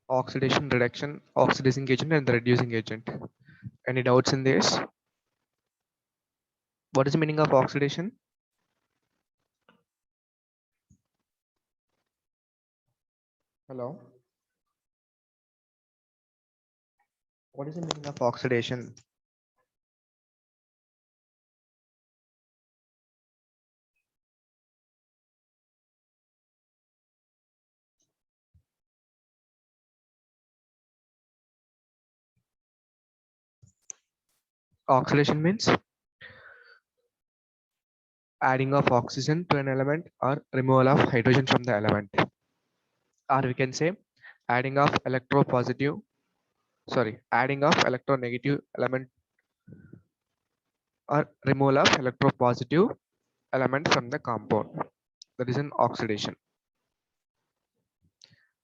oxidation, reduction, oxidizing agent, and the reducing agent. Any doubts in this? What is the meaning of oxidation? Hello. What is the meaning of oxidation? Oxidation means adding of oxygen to an element or removal of hydrogen from the element. Or we can say adding of adding of electronegative element or removal of electropositive element from the compound. That is an oxidation.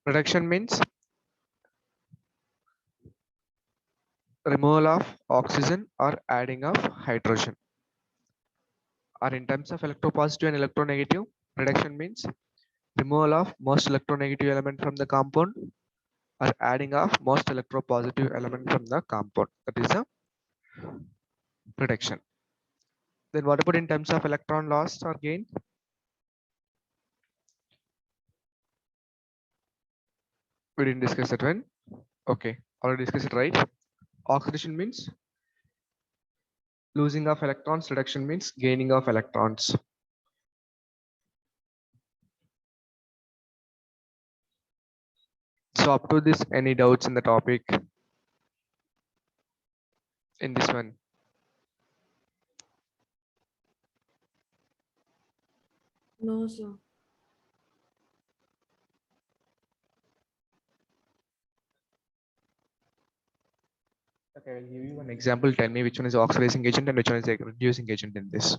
Reduction means removal of oxygen or adding of hydrogen. Or in terms of electropositive and electronegative, reduction means removal of most electronegative element from the compound or adding of most electropositive element from the compound. That is a reduction. Then what about in terms of electron loss or gain? We didn't discuss that one. Okay, already discussed it, right? Oxidation means losing of electrons, reduction means gaining of electrons. So up to this, any doubts in the topic in this one? No, sir. Okay, I'll give you one example. Tell me which one is oxidizing agent and which one is a reducing agent in this.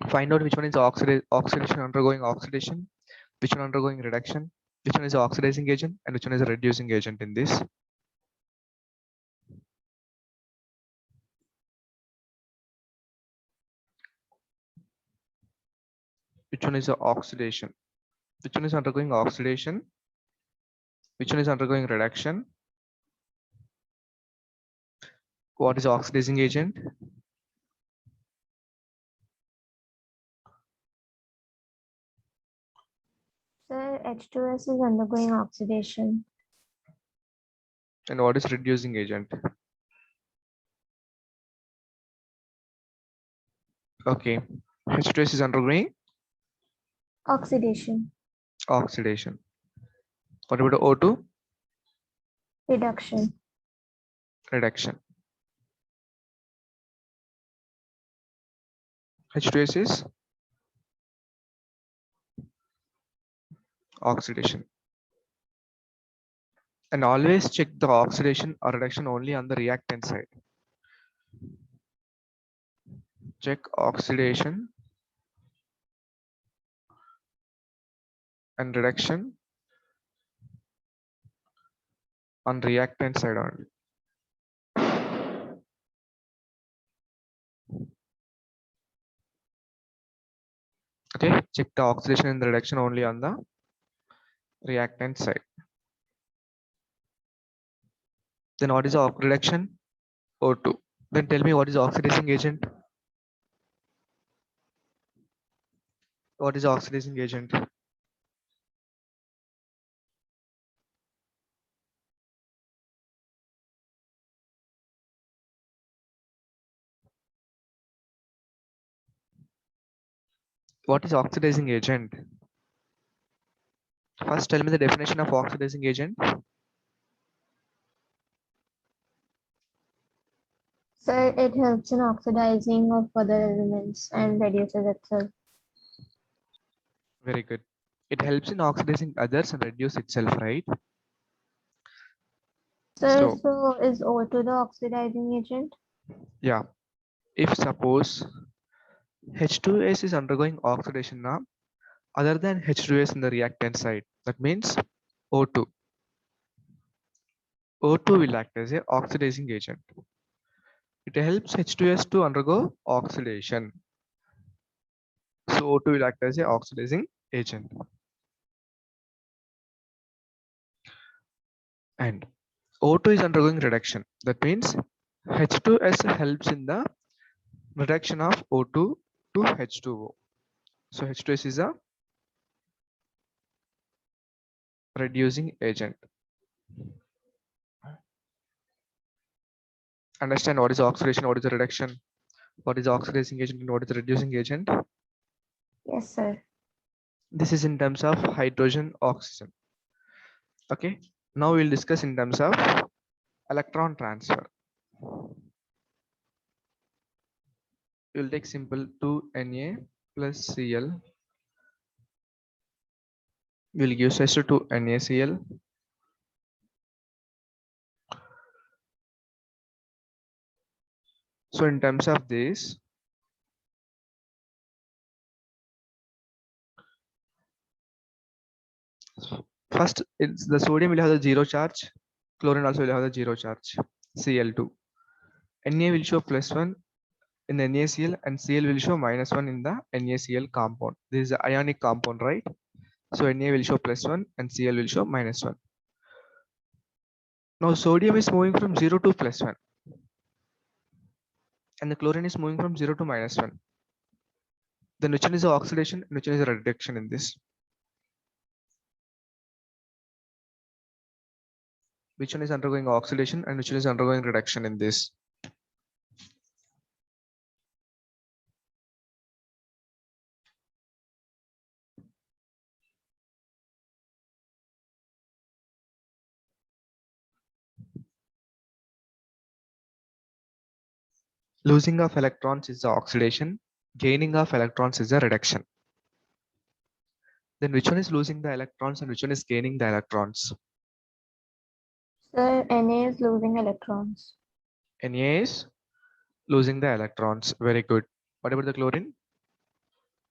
Find out which one is oxidation undergoing oxidation, which one undergoing reduction, which one is oxidizing agent, and which one is a reducing agent in this. Which one is the oxidation? Which one is undergoing oxidation? Which one is undergoing reduction? What is oxidizing agent? Sir, H2S is undergoing oxidation. And what is reducing agent? Okay, H2S is undergoing Oxidation. oxidation. What about O2? Reduction. Reduction. H2S is oxidation. And always check the oxidation or reduction only on the reactant side. Check oxidation and reduction on reactant side only. Okay, check the oxidation and the reduction only on the reactant side. Then what is the reduction? O2. Then tell me what is oxidizing agent? What is oxidizing agent? What is oxidizing agent? First tell me the definition of oxidizing agent. Sir, it helps in oxidizing of other elements and reduces itself. Very good. It helps in oxidizing others and reduce itself, right? Sir, So so is O2 the oxidizing agent? yeah, if suppose H2S is undergoing oxidation now other than H2S in the reactant side. That means O2. O2 will act as a oxidizing agent. It helps H2S to undergo oxidation. So O2 will act as a oxidizing agent. And O2 is undergoing reduction. That means H2S helps in the reduction of O2 to H2O. So H2S is a reducing agent. Understand what is oxidation, what is the reduction, what is the oxidizing agent, and what is the reducing agent. Yes, sir. This is in terms of hydrogen oxygen. Okay. Now we'll discuss in terms of electron transfer. We'll take simple 2Na plus Cl. We'll give such to NaCl. So in terms of this, first it's the sodium will have the zero charge, chlorine also will have the zero charge, Cl2. Na will show +1 in the NaCl and Cl will show -1 in the NaCl compound. This is an ionic compound, right? So Na will show +1 and Cl will show -1. Now sodium is moving from 0 to +1 and the chlorine is moving from 0 to -1. Then which one is the oxidation and which one is the reduction in this? Which one is undergoing oxidation and which one is undergoing reduction in this? Losing of electrons is the oxidation, gaining of electrons is the reduction. Then which one is losing the electrons and which one is gaining the electrons? Sir, Na is losing electrons. Na is losing the electrons. Very good. What about the chlorine?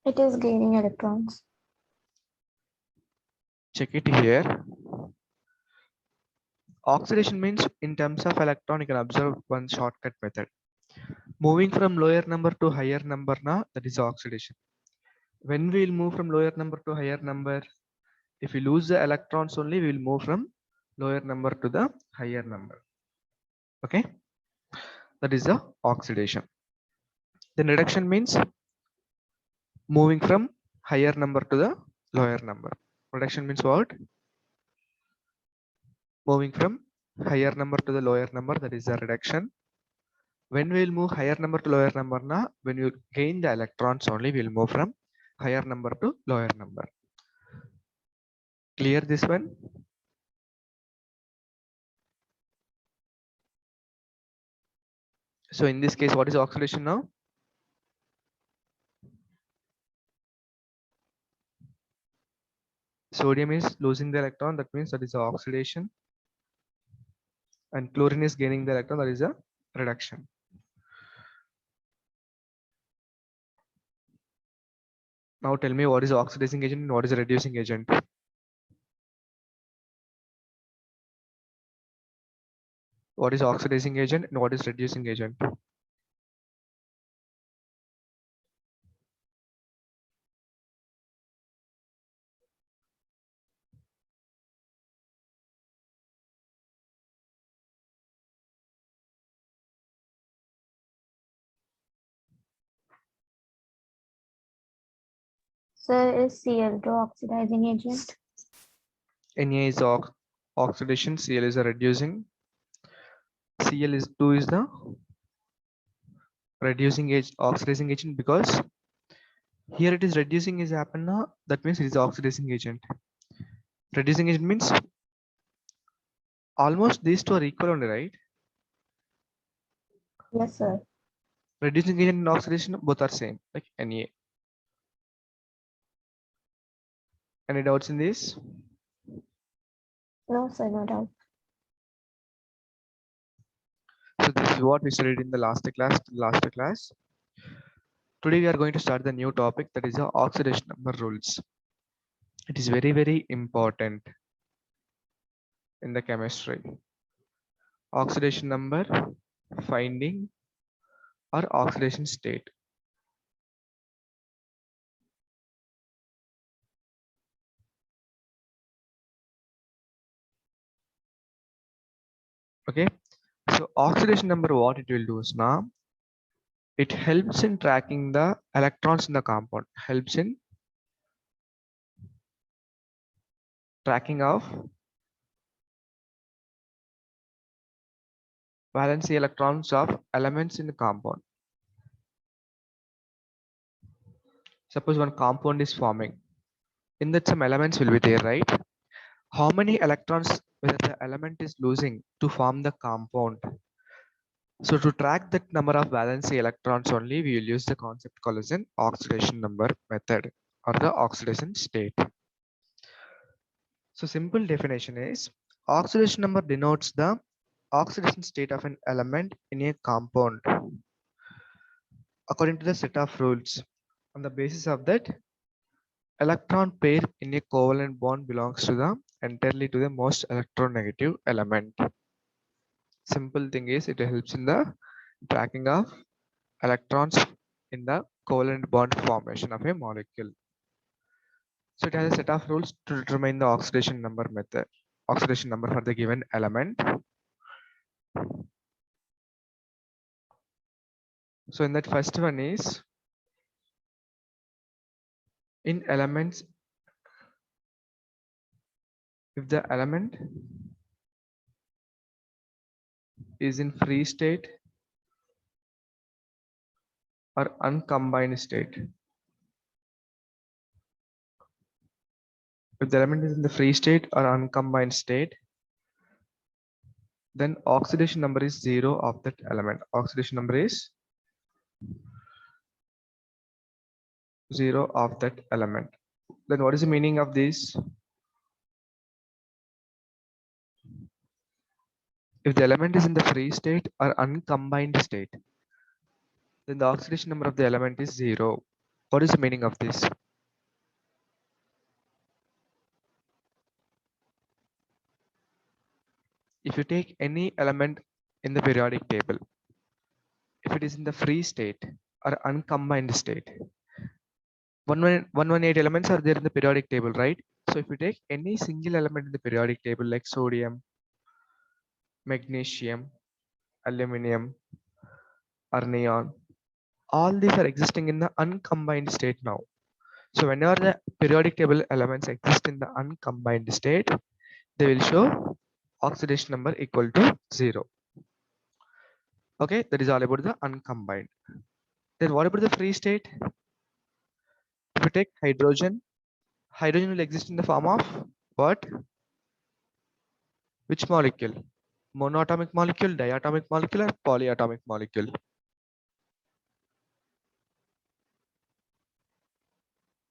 It is gaining electrons. Check it here. Oxidation means in terms of electron, you can observe one shortcut method. Moving from lower number to higher number, na, that is oxidation. When we will move from lower number to higher number, if we lose the electrons only, we will move from lower number to the higher number. Okay, that is the oxidation. Then reduction means moving from higher number to the lower number. Reduction means what? Moving from higher number to the lower number, that is the reduction. When we will move higher number to lower number, na, when you gain the electrons only, we will move from higher number to lower number. Clear this one? So in this case, what is oxidation now? Sodium is losing the electron, that means that is the oxidation. And chlorine is gaining the electron, that is a reduction. Now tell me what is the oxidizing agent and what is the reducing agent? What is oxidizing agent and what is reducing agent? Sir, is Cl2 oxidizing agent? Na is the oxidation, Cl is a reducing. Cl is 2 is the reducing agent, oxidizing agent, because here it is reducing is happen now, that means it is the oxidizing agent. Reducing agent means almost these two are equal only, right? Yes, sir. Reducing agent and oxidation both are same, like Na. Any doubts in this? No, sir, no doubt. So this is what we studied in the last class. Today we are going to start the new topic, that is the oxidation number rules. It is very, very important in the chemistry. Oxidation number, finding, or oxidation state. Okay, so oxidation number, what it will do is now it helps in tracking the electrons in the compound, helps in tracking of valency electrons of elements in the compound. Suppose one compound is forming, in that some elements will be there, right? How many electrons whether the element is losing to form the compound. So to track that number of valency electrons only, we will use the concept called as an oxidation number method or the oxidation state. So simple definition is oxidation number denotes the oxidation state of an element in a compound according to the set of rules. On the basis of that, electron pair in a covalent bond belongs to the entirely to the most electronegative element. Simple thing is it helps in the tracking of electrons in the covalent bond formation of a molecule. So it has a set of rules to determine the oxidation number method, oxidation number for the given element. So in that first one is in elements, if the element is in free state or uncombined state. If the element is in the free state or uncombined state, then oxidation number is 0 of that element. Oxidation number is 0 of that element. Then what is the meaning of this? If the element is in the free state or uncombined state, then the oxidation number of the element is 0. What is the meaning of this? If you take any element in the periodic table, if it is in the free state or uncombined state, 118 elements are there in the periodic table, right? So if you take any single element in the periodic table like sodium, magnesium, aluminum, or neon, all these are existing in the uncombined state now. So whenever the periodic table elements exist in the uncombined state, they will show oxidation number equal to 0. Okay, that is all about the uncombined. Then what about the free state? If you take hydrogen, hydrogen will exist in the form of what? Which molecule? Monoatomic molecule, diatomic molecule, or polyatomic molecule?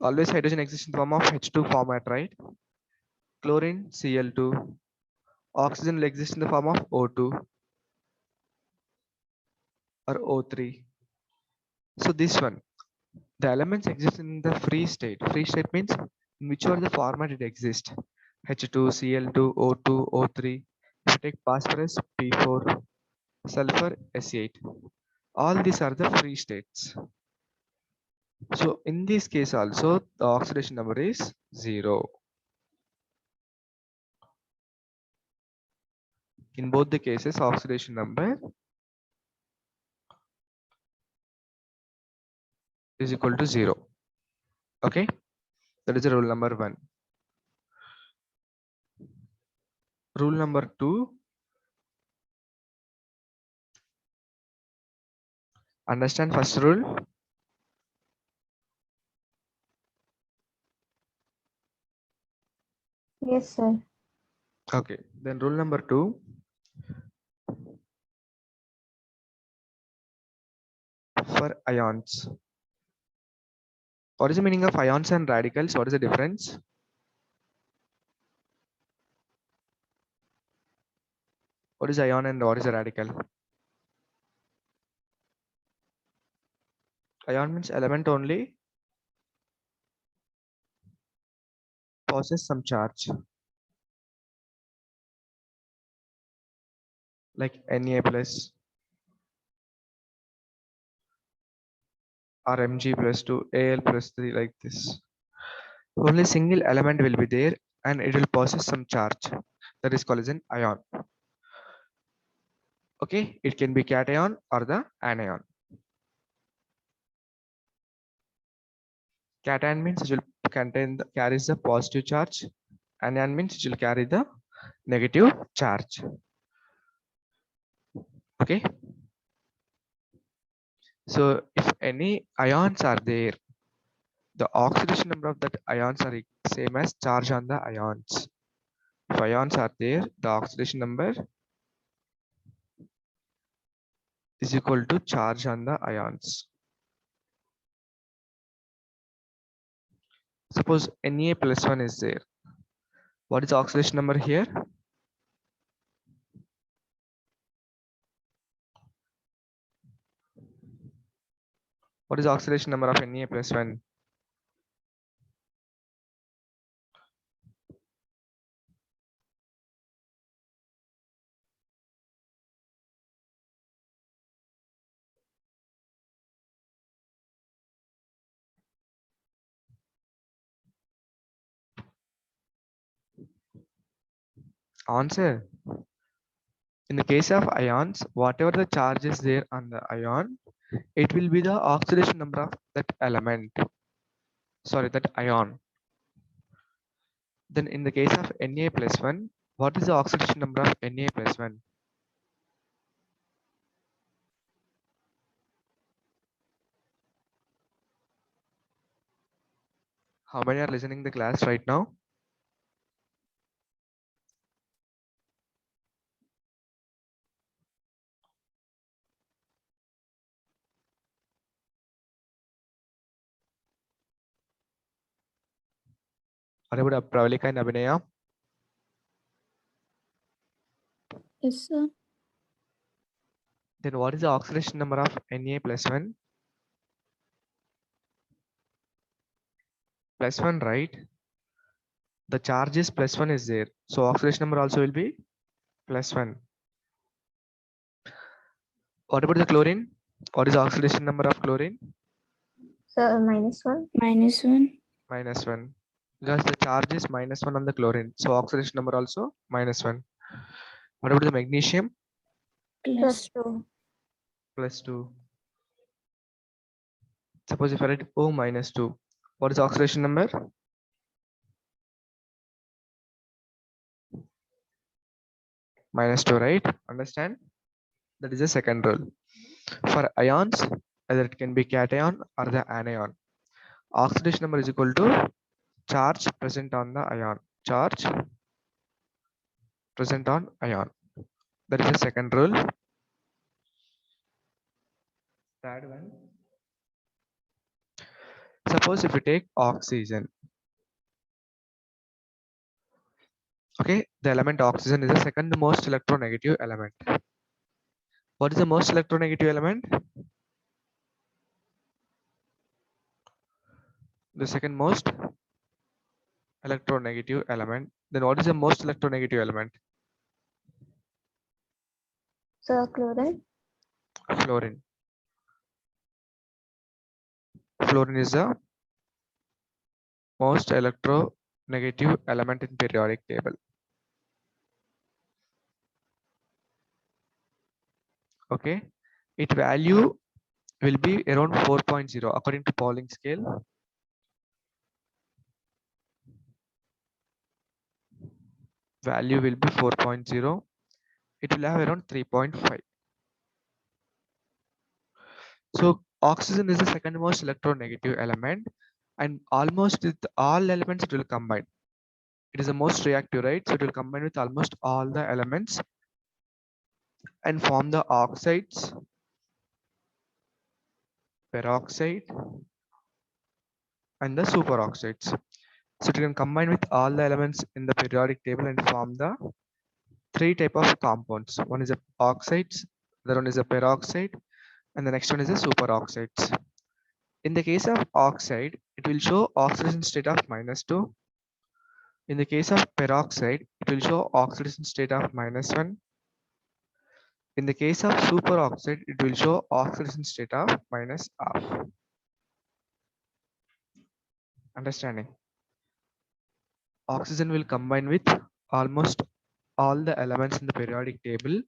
Always hydrogen exists in the form of H2 format, right? Chlorine, Cl2. Oxygen will exist in the form of O2 or O3. So this one, the elements exist in the free state. Free state means in whichever the format it exists. H2, Cl2, O2, O3. If you take phosphorus, P4, sulfur, S8. All these are the free states. So in this case also, the oxidation number is 0. In both the cases, oxidation number is equal to 0. Okay, that is rule number 1. Rule number 2, understand first rule. Yes, sir. Okay, then rule number 2, for ions. What is the meaning of ions and radicals? What is the difference? What is ion and what is a radical? Ion means element only possess some charge, like Na plus or Mg plus 2, Al plus 3, like this. Only single element will be there and it will possess some charge. That is called as an ion. Okay, it can be cation or the anion. Cation means it will carries the positive charge. Anion means it will carry the negative charge. Okay. So if any ions are there, the oxidation number of that ions are same as charge on the ions. If ions are there, the oxidation number is equal to charge on the ions. Suppose Na plus 1 is there. What is the oxidation number here? What is the oxidation number of Na plus 1? Answer. In the case of ions, whatever the charge is there on the ion, it will be the oxidation number of that element. Sorry, that ion. Then in the case of Na plus 1, what is the oxidation number of Na plus 1? How many are listening the class right now? What about Pravalika and Abhinaya? Yes, sir. Then what is the oxidation number of Na plus 1? Plus 1, right? The charge is plus 1 is there. So oxidation number also will be plus 1. What about the chlorine? What is the oxidation number of chlorine? So -1. -1. Minus 1. Because the charge is -1 on the chlorine. So oxidation number also -1. What about the magnesium? +2. Plus 2. Suppose if I write O minus 2. What is the oxidation number? -2, right? Understand? That is the second rule. For ions, either it can be cation or the anion. Oxidation number is equal to charge present on the ion. Charge present on ion. That is the second rule. Third one. Suppose if we take oxygen. Okay, the element oxygen is the second most electronegative element. What is the most electronegative element? The second most electronegative element. Then what is the most electronegative element? So chlorine. Fluorine. Fluorine is the most electronegative element in periodic table. Okay, its value will be around 4.0 according to Pauling scale. Value will be 4.0. It will have around 3.5. So oxygen is the second most electronegative element, and almost with all elements it will combine. It is the most reactive, right? So it will combine with almost all the elements and form the oxides, peroxide, and the superoxides. So it can combine with all the elements in the periodic table and form the three type of compounds. One is a oxides, the one is a peroxide, and the next one is a superoxides. In the case of oxide, it will show oxidation state of -2. In the case of peroxide, it will show oxidation state of -1. In the case of superoxide, it will show oxidation state of -half. Understanding? Oxygen will combine with almost all the elements in the periodic table.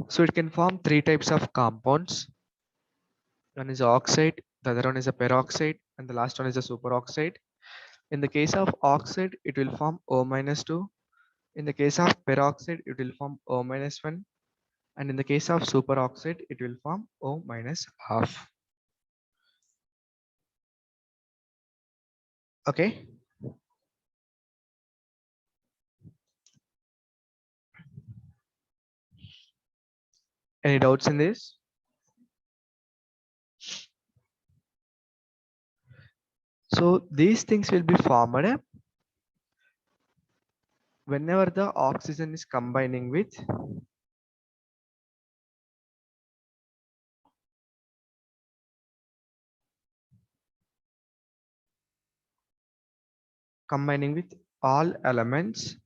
So it can form three types of compounds. One is oxide, the other one is a peroxide, and the last one is a superoxide. In the case of oxide, it will form O-2. In the case of peroxide, it will form O-1. And in the case of superoxide, it will form O-half. Okay. Any doubts in this? So these things will be formed whenever the oxygen is combining with all elements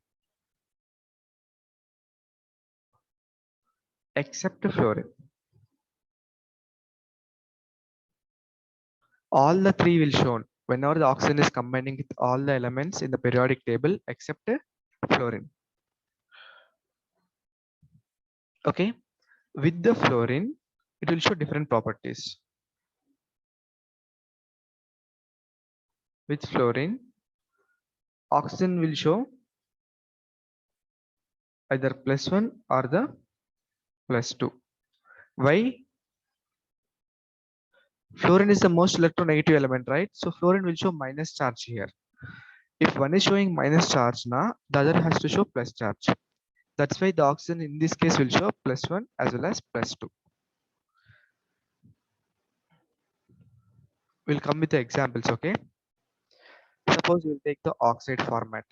except fluorine. All the three will shown whenever the oxygen is combining with all the elements in the periodic table except fluorine. Okay, with the fluorine, it will show different properties. With fluorine, oxygen will show either +1 or the +2. Why? Fluorine is the most electronegative element, right? So fluorine will show minus charge here. If one is showing minus charge now, the other has to show plus charge. That's why the oxygen in this case will show +1 as well as +2. We'll come with the examples, okay? Suppose we'll take the oxide format.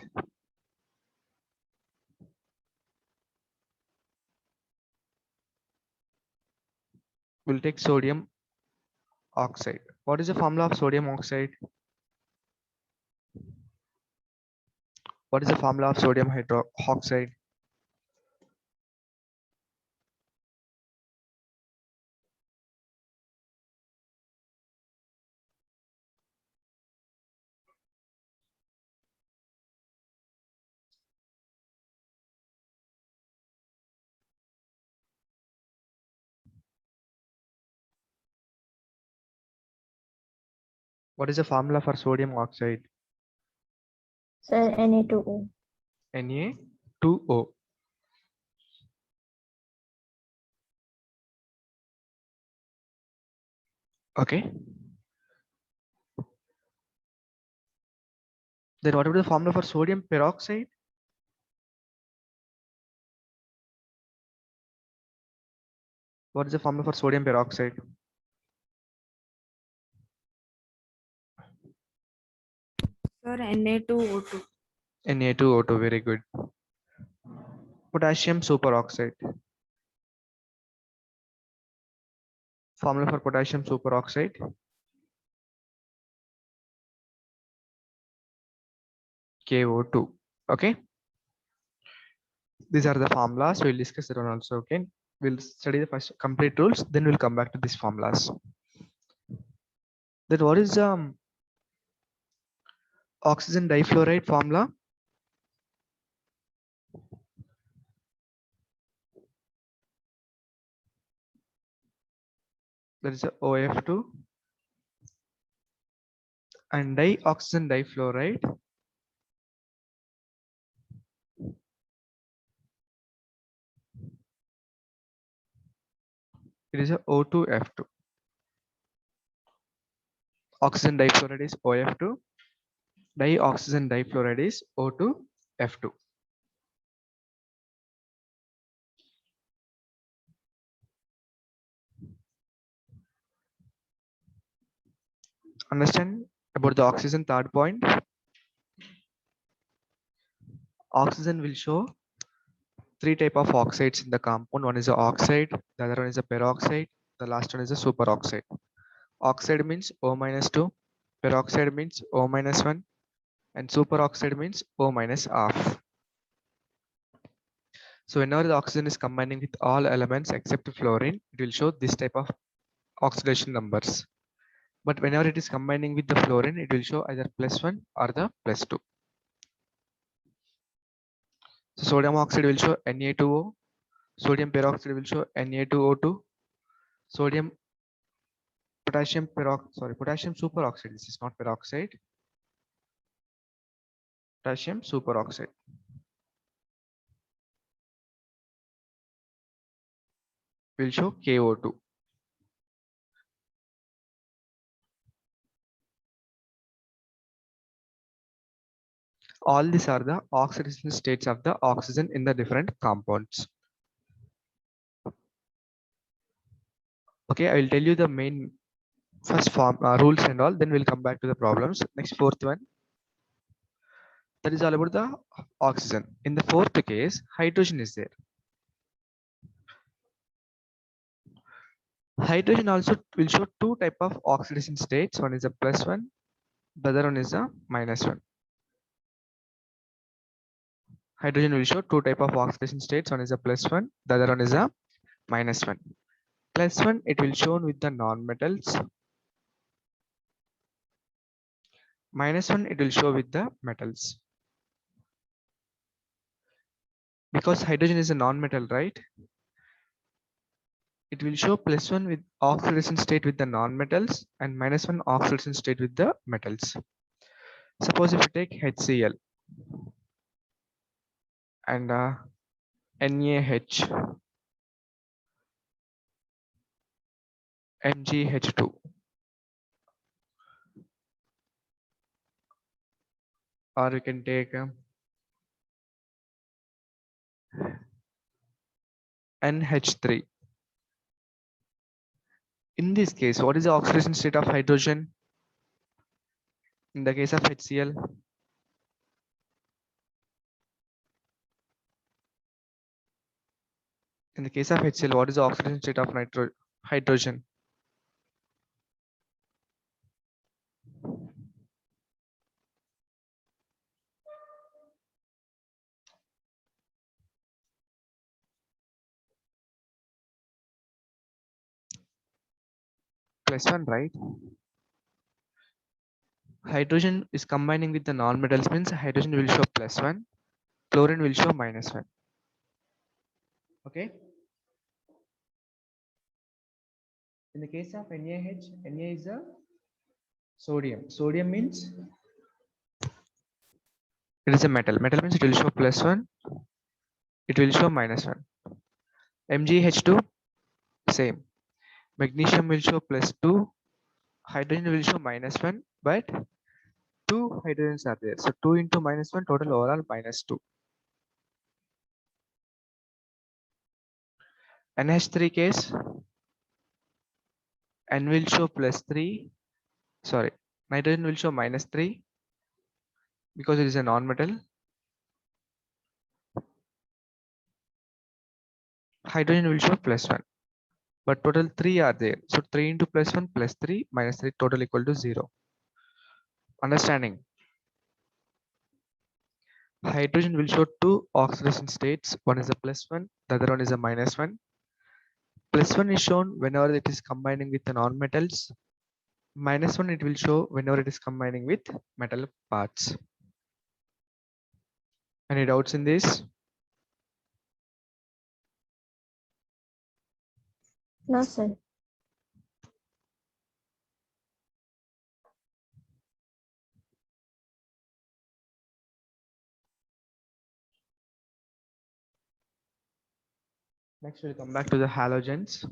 We'll take sodium oxide. What is the formula of sodium oxide? What is the formula of sodium hydroxide? What is the formula for sodium oxide? Sir, Na2O. Na2O. Okay. Then what about the formula for sodium peroxide? What is the formula for sodium peroxide? Sir, Na2O2. Na2O2, very good. Potassium superoxide. Formula for potassium superoxide. KO2. Okay. These are the formulas. We'll discuss that one also. Okay. We'll study the first complete rules, then we'll come back to these formulas. Then what is oxygen difluoride formula? That is a OF2 and dioxygen difluoride. It is a O2F2. Oxygen difluoride is OF2. Dioxygen difluoride is O2F2. Understand about the oxygen third point? Oxygen will show three type of oxides in the compound. One is a oxide, the other one is a peroxide, the last one is a superoxide. Oxide means O minus 2, peroxide means O minus 1, and superoxide means O minus half. So whenever the oxygen is combining with all elements except fluorine, it will show this type of oxidation numbers. But whenever it is combining with the fluorine, it will show either +1 or the +2. So sodium oxide will show Na2O, sodium peroxide will show Na2O2, potassium superoxide. This is not peroxide. Potassium superoxide will show KO2. All these are the oxidation states of the oxygen in the different compounds. Okay, I will tell you the main first form rules and all, then we'll come back to the problems. Next, fourth one. That is all about the oxygen. In the fourth case, hydrogen is there. Hydrogen also will show two type of oxidation states. One is a +1, the other one is a -1. Hydrogen will show two type of oxidation states. One is a +1, the other one is a -1. +1 it will shown with the non-metals. -1 it will show with the metals. Because hydrogen is a non-metal, right? It will show +1 with oxidation state with the non-metals and -1 oxidation state with the metals. Suppose if you take HCl and NaH, MgH2, or you can take NH3. In this case, what is the oxidation state of hydrogen? In the case of HCl, what is the oxidation state of hydrogen? +1, right? Hydrogen is combining with the non-metals means hydrogen will show +1, chlorine will show -1. Okay. In the case of NaH, Na is a sodium. Sodium means it is a metal. Metal means it will show +1, it will show -1. MgH2, same. Magnesium will show +2, hydrogen will show -1, but two hydrogens are there. So 2 into -1, total overall -2. NH3 case, N will show +3. Sorry, nitrogen will show -3 because it is a non-metal. Hydrogen will show +1, but total 3 are there. So 3 into +1 +3 -3 total equal to 0. Understanding? Hydrogen will show two oxidation states. One is a +1, the other one is a -1. +1 is shown whenever it is combining with the non-metals. -1 it will show whenever it is combining with metal parts. Any doubts in this? No, sir. Next we'll come back to the halogens.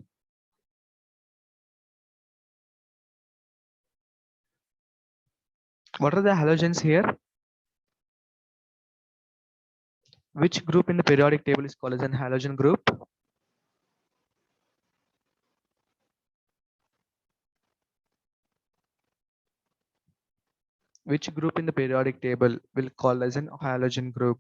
What are the halogens here? Which group in the periodic table is called as an halogen group? Which group in the periodic table will call as an halogen group?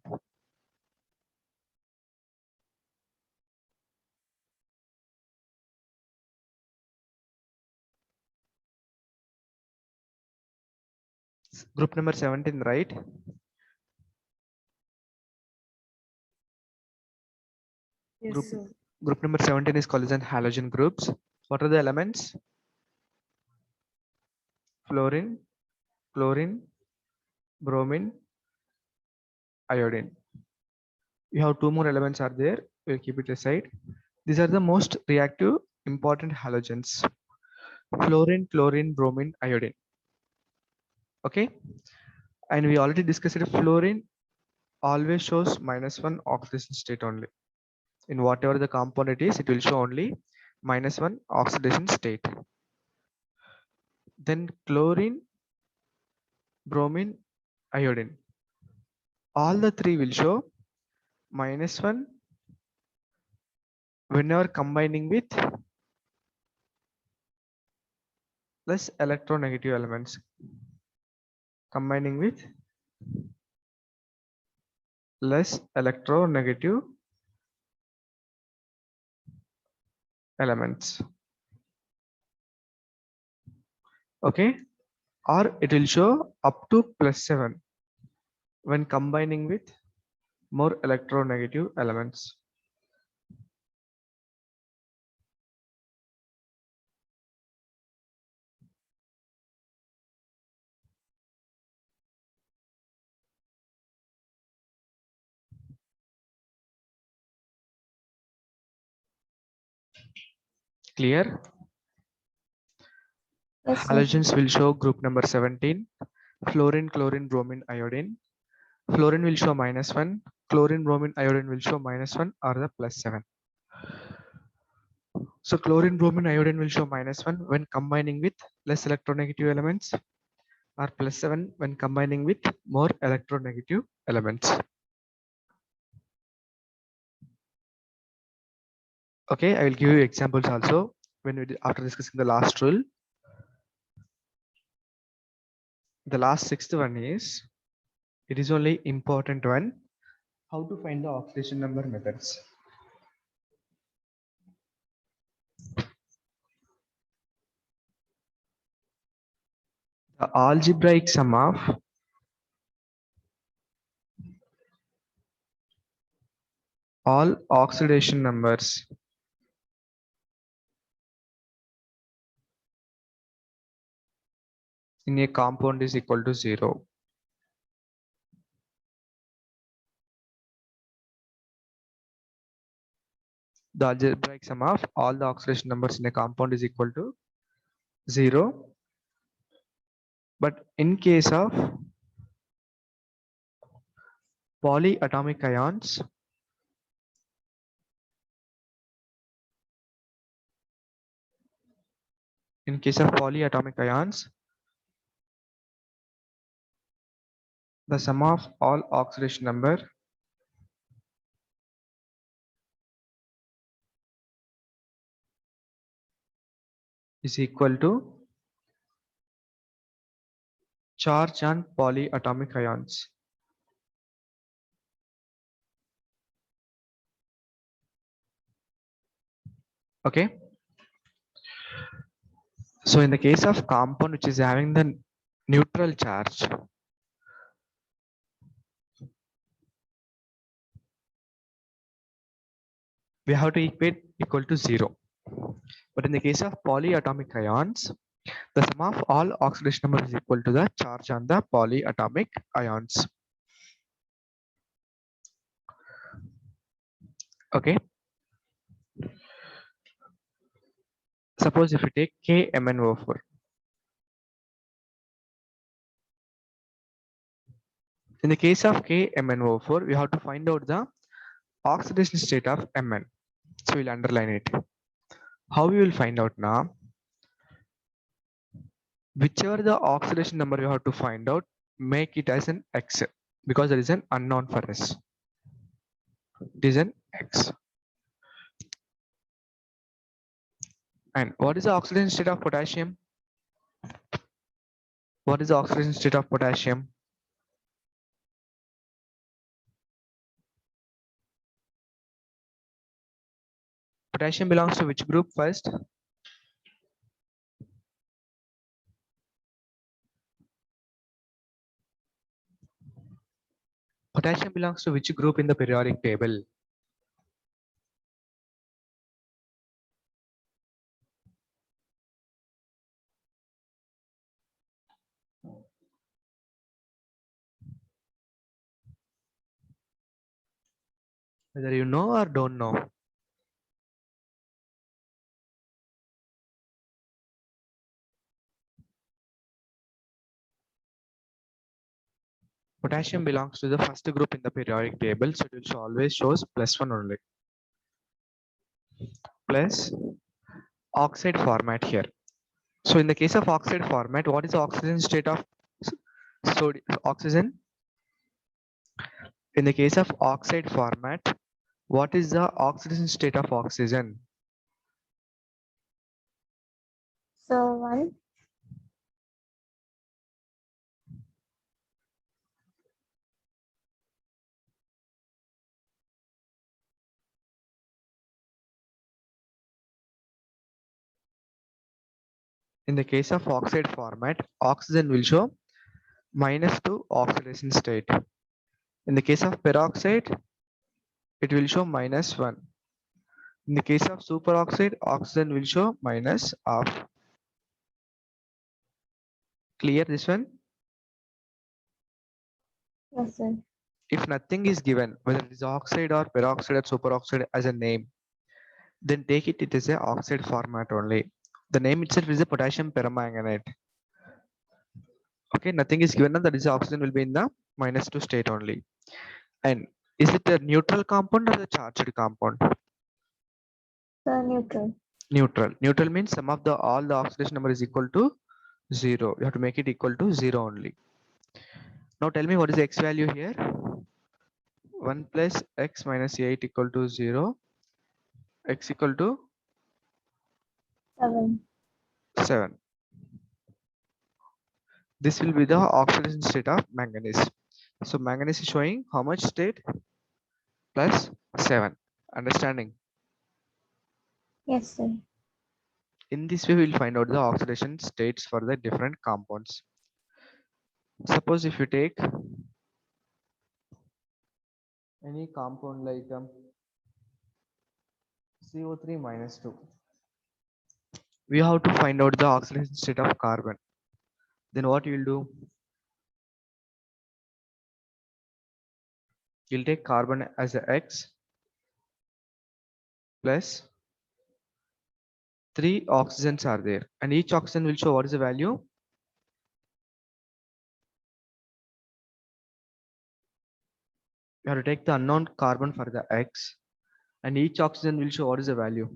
Group number 17, right? Yes, Group, sir. group number 17 is called as an halogen groups. What are the elements? Fluorine, chlorine, bromine, iodine. You have two more elements are there. We'll keep it aside. These are the most reactive important halogens. Fluorine, chlorine, bromine, iodine. Okay. And we already discussed it. Fluorine always shows -1 oxidation state only. In whatever the compound it is, it will show only -1 oxidation state. Then chlorine, bromine, iodine. All the three will show -1 whenever combining with less electronegative elements. Combining with less electronegative elements. Okay. Or it will show up to +7 when combining with more electronegative elements. Clear? Yes, sir. Halogens will show group number 17, fluorine, chlorine, bromine, iodine. Fluorine will show -1, chlorine, bromine, iodine will show -1 or the +7. So chlorine, bromine, iodine will show -1 when combining with less electronegative elements, or +7 when combining with more electronegative elements. Okay, I will give you examples also when we after discussing the last rule. The last sixth one is, it is only important one, how to find the oxidation number methods. The algebraic sum of all oxidation numbers in a compound is equal to 0. The algebraic sum of all the oxidation numbers in a compound is equal to 0. But in case of polyatomic ions, the sum of all oxidation number is equal to charge on polyatomic ions. Okay. So in the case of compound which is having the neutral charge, we have to equate equal to 0. But in the case of polyatomic ions, the sum of all oxidation number is equal to the charge on the polyatomic ions. Okay. Suppose if we take KMnO4. In the case of KMnO4, we have to find out the oxidation state of Mn. So we'll underline it. How we will find out now? Whichever the oxidation number you have to find out, make it as an X, because there is an unknown for us. It is an X. And what is the oxidation state of potassium? What is the oxidation state of potassium? Potassium belongs to which group first? Potassium belongs to which group in the periodic table? Whether you know or don't know. Potassium belongs to the first group in the periodic table, so it will always shows +1 only. Plus oxide format here. So in the case of oxide format, what is the oxygen state of oxygen? In the case of oxide format, what is the oxidation state of oxygen? So 1. In the case of oxide format, oxygen will show -2 oxidation state. In the case of peroxide, it will show -1. In the case of superoxide, oxygen will show -half. Clear this one? Yes, sir. If nothing is given, whether it is oxide or peroxide or superoxide as a name, then take it is a oxide format only. The name itself is a potassium permanganate. Okay, nothing is given, that is oxygen will be in the -2 state only. And is it a neutral compound or a charged compound? So neutral. Neutral. Neutral means sum of the all the oxidation number is equal to 0. You have to make it equal to 0 only. Now tell me what is the x value here? 1 plus x minus 8 equal to 0. X equal to 7. 7. This will be the oxidation state of manganese. So manganese is showing how much state? +7. Understanding? Yes, sir. In this way, we will find out the oxidation states for the different compounds. Suppose if you take any compound like CO3 minus 2, we have to find out the oxidation state of carbon. Then what you will do? You'll take carbon as a X plus 3 oxygens are there, and each oxygen will show what is the value? You have to take the unknown carbon for the X, and each oxygen will show what is the value?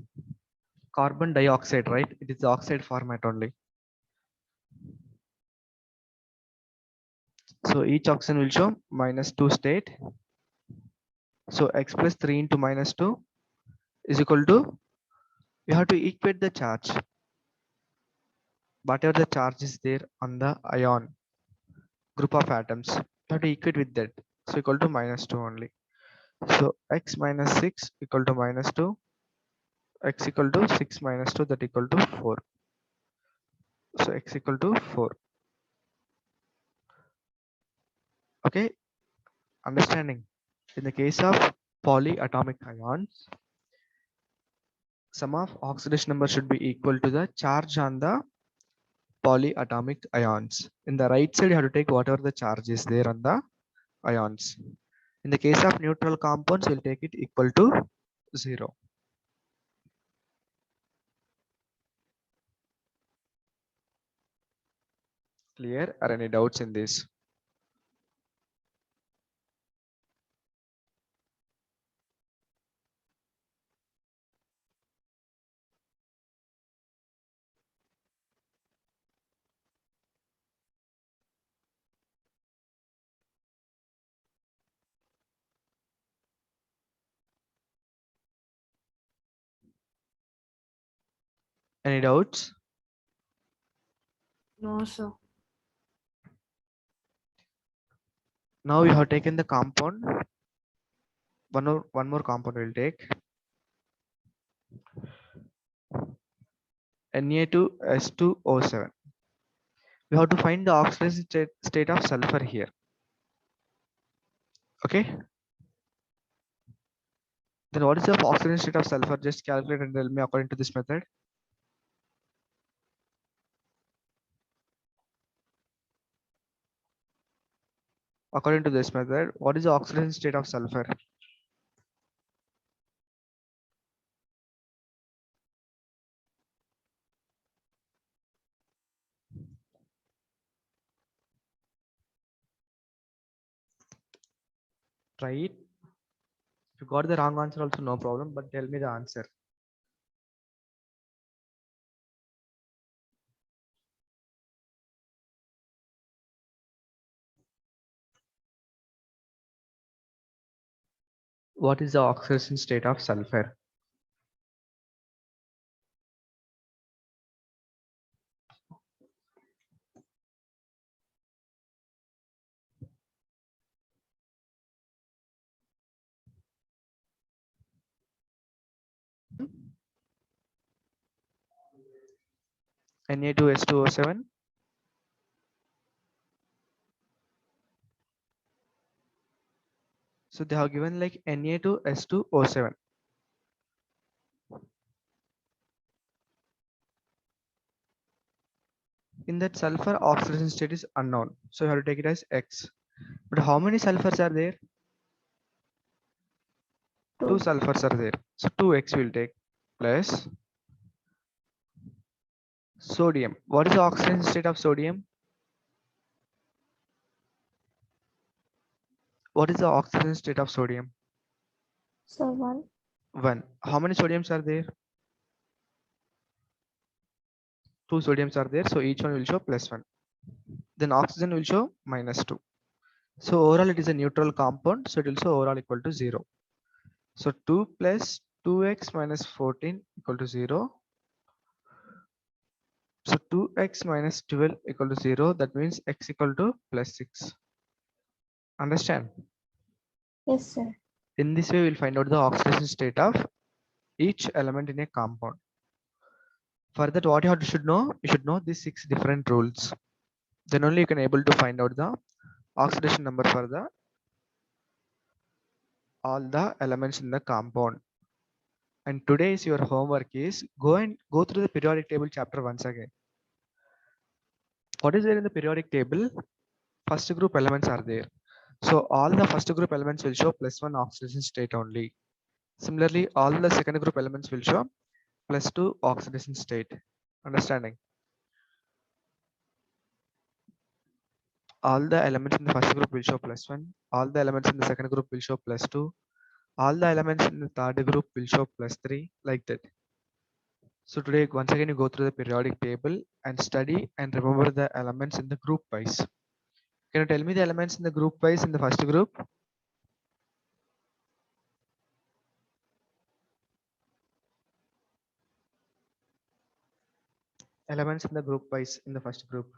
Carbon dioxide, right? It is the oxide format only. So each oxygen will show -2 state. So X plus 3 into -2 is equal to, you have to equate the charge. Whatever the charge is there on the ion group of atoms, you have to equate with that. So equal to -2 only. So X minus 6 equal to -2. X equal to 6 minus 2, that equal to 4. So X equal to 4. Okay, understanding? In the case of polyatomic ions, sum of oxidation number should be equal to the charge on the polyatomic ions. In the right side, you have to take whatever the charge is there on the ions. In the case of neutral compounds, we'll take it equal to 0. Clear? Are any doubts in this? Any doubts? No, sir. Now we have taken the compound. One more compound we'll take. Na2S2O7. We have to find the oxidation state of sulfur here. Okay. Then what is the oxidation state of sulfur? Just calculate and tell me according to this method. According to this method, what is the oxidation state of sulfur? Try it. If you got the wrong answer also no problem, but tell me the answer. What is the oxidation state of sulfur? Na2H2O7. So they have given like Na2H2O7. In that sulfur oxidation state is unknown. So you have to take it as X. But how many sulfurs are there? Two sulfurs are there. So 2X will take plus sodium. What is the oxidation state of sodium? What is the oxidation state of sodium? So 1. 1. How many sodiums are there? 2 sodiums are there. So each one will show +1. Then oxygen will show -2. So overall it is a neutral compound. So it will show overall equal to 0. So 2 plus 2x minus 14 equal to 0. So 2x minus 12 equal to 0. That means x equal to +6. Understand? Yes, sir. In this way, we'll find out the oxidation state of each element in a compound. For that, what you should know, you should know these 6 different rules. Then only you can able to find out the oxidation number for the all the elements in the compound. And today's your homework is go through the periodic table chapter once again. What is there in the periodic table? First group elements are there. So all the first group elements will show +1 oxidation state only. Similarly, all the second group elements will show +2 oxidation state. Understanding? All the elements in the first group will show +1. All the elements in the second group will show +2. All the elements in the third group will show +3, like that. So today, once again, you go through the periodic table and study and remember the elements in the group wise. Can you tell me the elements in the group wise in the first group? Elements in the group wise in the first group.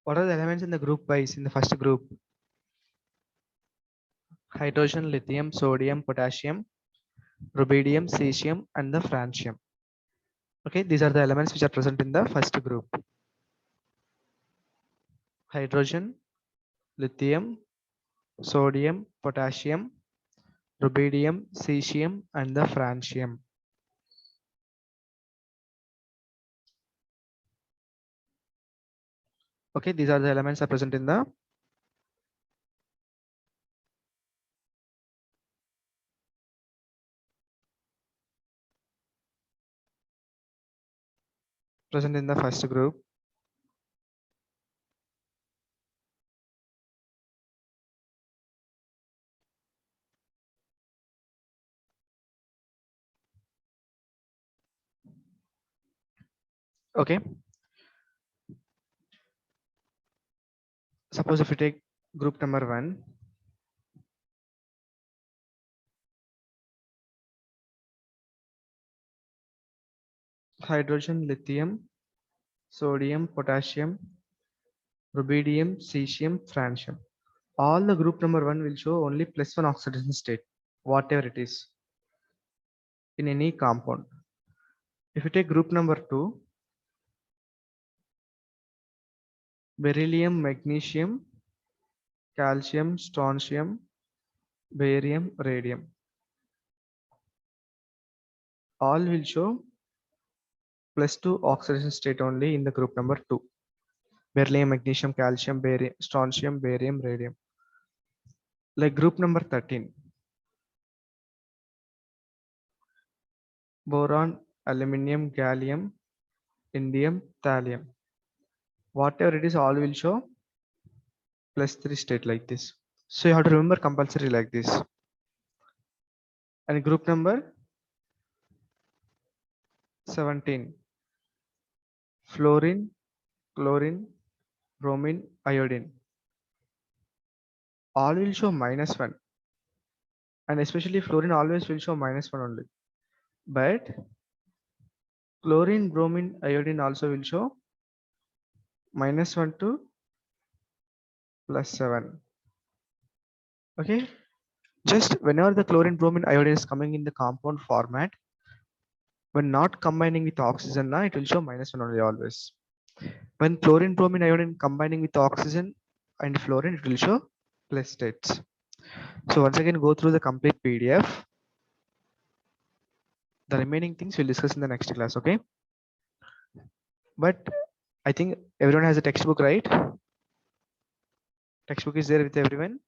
What are the elements in the group wise in the first group? Hydrogen, lithium, sodium, potassium, rubidium, cesium, and the francium. Okay, these are the elements which are present in the first group. Hydrogen, lithium, sodium, potassium, rubidium, cesium, and the francium. Okay, these are the elements are present in the first group. Okay. Suppose if you take group number 1, hydrogen, lithium, sodium, potassium, rubidium, cesium, francium. All the group number 1 will show only +1 oxidation state, whatever it is, in any compound. If you take group number 2, beryllium, magnesium, calcium, strontium, barium, radium, all will show +2 oxidation state only in the group number 2. Beryllium, magnesium, calcium, barium, strontium, barium, radium. Like group number 13, boron, aluminium, gallium, indium, thallium. Whatever it is, all will show +3 state like this. So you have to remember compulsory like this. And group number 17, fluorine, chlorine, bromine, iodine. All will show -1. And especially fluorine always will show -1 only. But chlorine, bromine, iodine also will show -1 to +7. Okay. Just whenever the chlorine, bromine, iodine is coming in the compound format, when not combining with oxygen, it will show -1 only always. When chlorine, bromine, iodine combining with oxygen and fluorine, it will show plus states. So once again, go through the complete PDF. The remaining things we'll discuss in the next class, okay? But I think everyone has a textbook, right? Textbook is there with everyone.